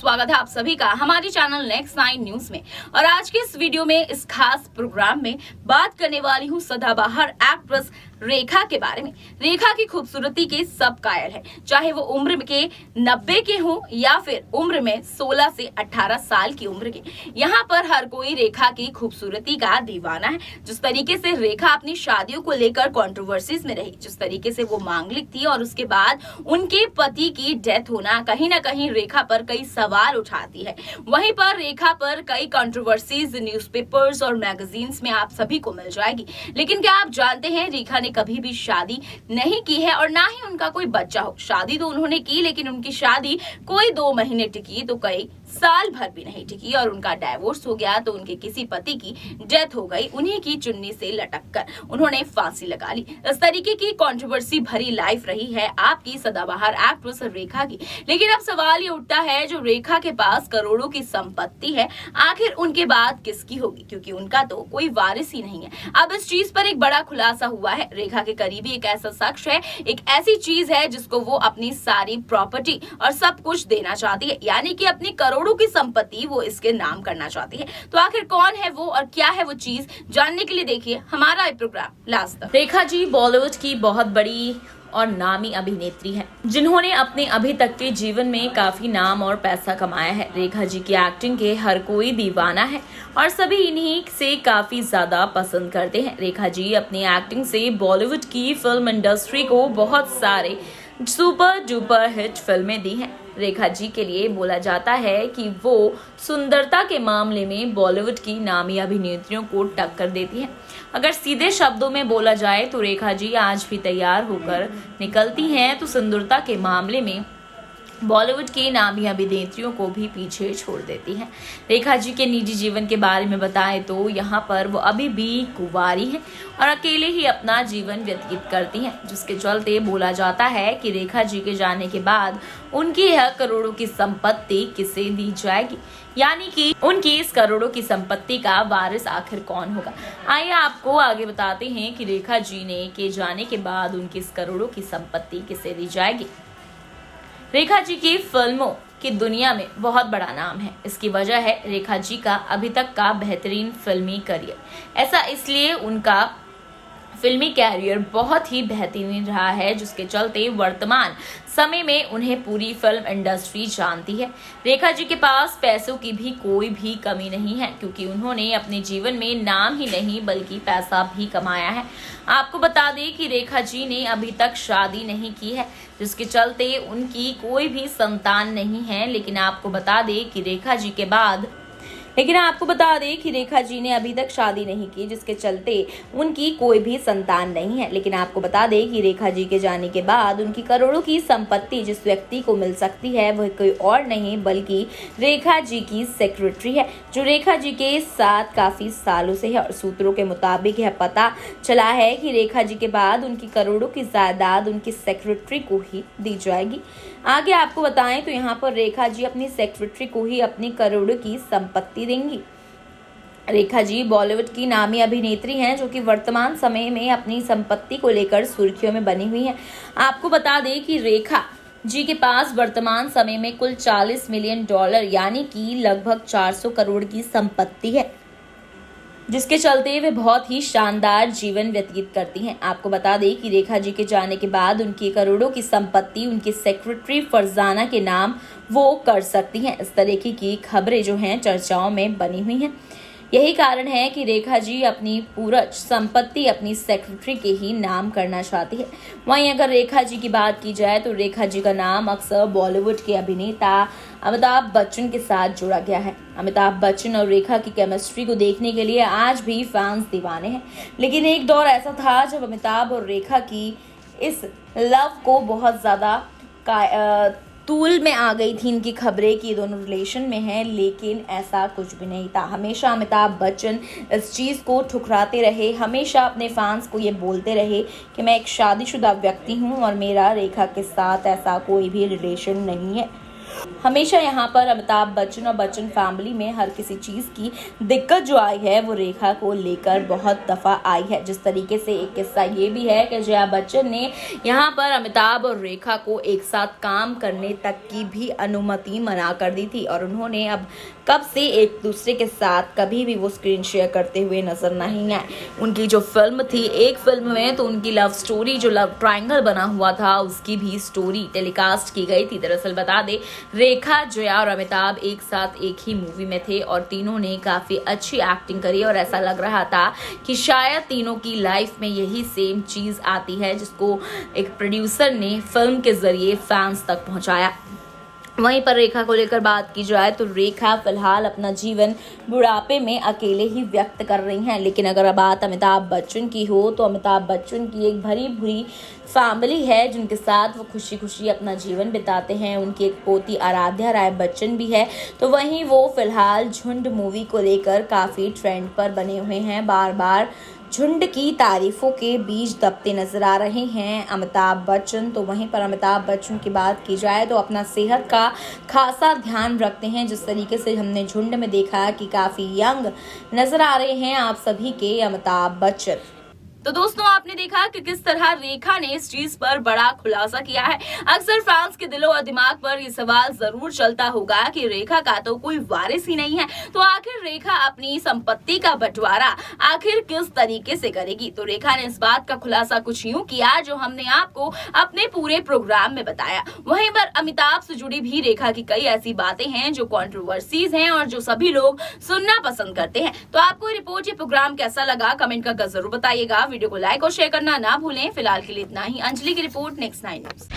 स्वागत है आप सभी का हमारे चैनल नेक्स्ट 9 न्यूज में। और आज के इस वीडियो में इस खास प्रोग्राम में बात करने वाली हूँ सदाबहार एक्ट्रेस रेखा के बारे में। रेखा की खूबसूरती के सब कायल है, चाहे वो उम्र के 90 के हों या फिर उम्र में 16 से 18 साल की उम्र के। यहाँ पर हर कोई रेखा की खूबसूरती का दीवाना है। जिस तरीके से रेखा अपनी शादियों को लेकर कंट्रोवर्सीज में रही, जिस तरीके से वो मांगलिक थी और उसके बाद उनके पति की डेथ होना कहीं ना कहीं रेखा पर कई सवाल उठाती है। वहीं पर रेखा पर कई कंट्रोवर्सीज न्यूज़पेपर्स और मैगजीन्स में आप सभी को मिल जाएगी। लेकिन क्या आप जानते हैं रेखा ने कभी भी शादी नहीं की है और ना ही उनका कोई बच्चा हो। शादी तो उन्होंने की, लेकिन उनकी शादी कोई 2 महीने टिकी तो कई साल भर भी नहीं टिकी और उनका डाइवोर्स हो गया तो उनके किसी पति की डेथ हो गई। उन्हीं की चुन्नी से लटक कर उन्होंने फांसी लगा ली। इस तरीके की कंट्रोवर्सी भरी लाइफ रही है आपकी सदाबहार एक्ट्रेस रेखा की। लेकिन अब सवाल ये उठता है, जो रेखा के पास करोड़ों की संपत्ति है, आखिर उनके बाद किसकी होगी, क्योंकि उनका तो कोई वारिस ही नहीं है। अब इस चीज पर एक बड़ा खुलासा हुआ है। रेखा के करीबी एक ऐसा शख्स है, एक ऐसी चीज है जिसको वो अपनी सारी प्रॉपर्टी और सब कुछ देना चाहती है, यानी कि अपनी करोड़ों की संपत्ति वो इसके नाम करना चाहती है। तो आखिर कौन है वो और क्या है वो चीज, जानने के लिए देखिए हमारा ये प्रोग्राम लास्ट तक। रेखा जी बॉलीवुड की बहुत बड़ी और नामी अभिनेत्री हैं, जिन्होंने अपने अभी तक के जीवन में काफी नाम और पैसा कमाया है। रेखा जी की एक्टिंग के हर कोई दीवाना है और सभी इन्हीं से काफी ज्यादा पसंद करते हैं। रेखा जी अपनी एक्टिंग से बॉलीवुड की फिल्म इंडस्ट्री को बहुत सारे सुपर डुपर हिट फिल्में दी हैं। रेखा जी के लिए बोला जाता है कि वो सुंदरता के मामले में बॉलीवुड की नामी अभिनेत्रियों को टक्कर देती हैं। अगर सीधे शब्दों में बोला जाए तो रेखा जी आज भी तैयार होकर निकलती हैं तो सुंदरता के मामले में बॉलीवुड की नामी अभिनेत्रियों को भी पीछे छोड़ देती हैं। रेखा जी के निजी जीवन के बारे में बताएं तो यहाँ पर वो अभी भी कुंवारी हैं और अकेले ही अपना जीवन व्यतीत करती हैं, जिसके चलते बोला जाता है कि रेखा जी के जाने के बाद उनकी यह करोड़ों की संपत्ति किसे दी जाएगी, यानी कि उनकी इस करोड़ों की संपत्ति का वारिस आखिर कौन होगा। आइए आपको आगे बताते हैं कि रेखा जी ने के जाने के बाद उनकी इस करोड़ों की संपत्ति किसे दी जाएगी। रेखा जी की फिल्मों की दुनिया में बहुत बड़ा नाम है। इसकी वजह है रेखा जी का अभी तक का बेहतरीन फिल्मी करियर। ऐसा इसलिए उनका फिल्मी कैरियर बहुत ही बेहतरीन रहा है, जिसके चलते वर्तमान समय में उन्हें पूरी फिल्म इंडस्ट्री जानती है। रेखा जी के पास पैसों की भी कोई भी कमी नहीं है, क्योंकि उन्होंने अपने जीवन में नाम ही नहीं बल्कि पैसा भी कमाया है। आपको बता दें कि रेखा जी ने अभी तक शादी नहीं की है, जिसके चलते उनकी कोई भी संतान नहीं है। लेकिन आपको बता दें कि रेखा जी रेखा जी ने अभी तक शादी नहीं की, जिसके चलते उनकी कोई भी संतान नहीं है। लेकिन आपको बता दें कि रेखा जी के जाने के बाद उनकी करोड़ों की संपत्ति जिस व्यक्ति को मिल सकती है वह कोई और नहीं बल्कि रेखा जी की सेक्रेटरी है, जो रेखा जी के साथ काफी सालों से है। और सूत्रों के मुताबिक यह पता चला है कि रेखा जी के बाद उनकी करोड़ों की जायदाद उनकी सेक्रेटरी को ही दी जाएगी। आगे आपको बताएं तो यहाँ पर रेखा जी अपनी सेक्रेटरी को ही अपनी करोड़ों की संपत्ति देंगी। रेखा जी बॉलीवुड की नामी अभिनेत्री हैं, जो कि वर्तमान समय में अपनी संपत्ति को लेकर सुर्खियों में बनी हुई हैं। आपको बता दें कि रेखा जी के पास वर्तमान समय में कुल $40 मिलियन यानी कि लगभग 400 करोड़ की संपत्ति है, जिसके चलते वे बहुत ही शानदार जीवन व्यतीत करती हैं। आपको बता दें कि रेखा जी के जाने के बाद उनकी करोड़ों की संपत्ति उनकी सेक्रेटरी फरजाना के नाम वो कर सकती हैं। इस तरीके की खबरें जो हैं चर्चाओं में बनी हुई हैं। यही कारण है कि रेखा जी अपनी पूरा संपत्ति अपनी सेक्रेटरी के ही नाम करना चाहती है। वहीं अगर रेखा जी की बात की जाए तो रेखा जी का नाम अक्सर बॉलीवुड के अभिनेता अमिताभ बच्चन के साथ जुड़ा गया है। अमिताभ बच्चन और रेखा की केमिस्ट्री को देखने के लिए आज भी फैंस दीवाने हैं। लेकिन एक दौर ऐसा था जब अमिताभ और रेखा की इस लव को बहुत ज्यादा तूल में आ गई थी इनकी खबरें कि दोनों रिलेशन में हैं, लेकिन ऐसा कुछ भी नहीं था। हमेशा अमिताभ बच्चन इस चीज़ को ठुकराते रहे, हमेशा अपने फैंस को ये बोलते रहे कि मैं एक शादीशुदा व्यक्ति हूँ और मेरा रेखा के साथ ऐसा कोई भी रिलेशन नहीं है। हमेशा यहाँ पर अमिताभ बच्चन और बच्चन फैमिली में हर किसी चीज़ की दिक्कत जो आई है वो रेखा को लेकर बहुत दफ़ा आई है। जिस तरीके से एक किस्सा ये भी है कि जया बच्चन ने यहाँ पर अमिताभ और रेखा को एक साथ काम करने तक की भी अनुमति मना कर दी थी और उन्होंने अब कब से एक दूसरे के साथ कभी भी वो स्क्रीन शेयर करते हुए नजर नहीं आए। उनकी जो फिल्म थी, एक फिल्म में तो उनकी लव स्टोरी जो लव ट्रायंगल बना हुआ था उसकी भी स्टोरी टेलीकास्ट की गई थी। दरअसल बता दे, रेखा, जया और अमिताभ एक साथ एक ही मूवी में थे और तीनों ने काफी अच्छी एक्टिंग करी और ऐसा लग रहा था कि शायद तीनों की लाइफ में यही सेम चीज आती है जिसको एक प्रोड्यूसर ने फिल्म के जरिए फैंस तक पहुंचाया। वहीं पर रेखा को लेकर बात की जाए तो रेखा फिलहाल अपना जीवन बुढ़ापे में अकेले ही व्यक्त कर रही हैं, लेकिन अगर बात अमिताभ बच्चन की हो तो अमिताभ बच्चन की एक भरी भूरी फैमिली है जिनके साथ वो खुशी खुशी अपना जीवन बिताते हैं। उनकी एक पोती आराध्या राय बच्चन भी है। तो वहीं वो फिलहाल झुंड मूवी को लेकर काफ़ी ट्रेंड पर बने हुए हैं। बार बार झुंड की तारीफों के बीज दबते नजर आ रहे हैं अमिताभ बच्चन। तो वहीं पर अमिताभ बच्चन की बात की जाए तो अपना सेहत का खासा ध्यान रखते हैं। जिस तरीके से हमने झुंड में देखा कि काफ़ी यंग नजर आ रहे हैं आप सभी के अमिताभ बच्चन। तो दोस्तों, आपने देखा कि किस तरह रेखा ने इस चीज पर बड़ा खुलासा किया है। अक्सर फैंस के दिलो और दिमाग पर ये सवाल जरूर चलता होगा कि रेखा का तो कोई वारिस ही नहीं है, तो आखिर रेखा अपनी संपत्ति का बंटवारा आखिर किस तरीके से करेगी। तो रेखा ने इस बात का खुलासा कुछ यूं किया जो हमने आपको अपने पूरे प्रोग्राम में बताया। वहीं पर अमिताभ से जुड़ी भी रेखा की कई ऐसी बातें हैं जो कंट्रोवर्सीज हैं और जो सभी लोग सुनना पसंद करते हैं। तो आपको रिपोर्ट, ये प्रोग्राम कैसा लगा कमेंट करके जरूर बताइएगा। वीडियो को लाइक और शेयर करना ना भूलें। फिलहाल के लिए इतना ही। अंजलि की रिपोर्ट, नेक्स्ट 9 न्यूज़।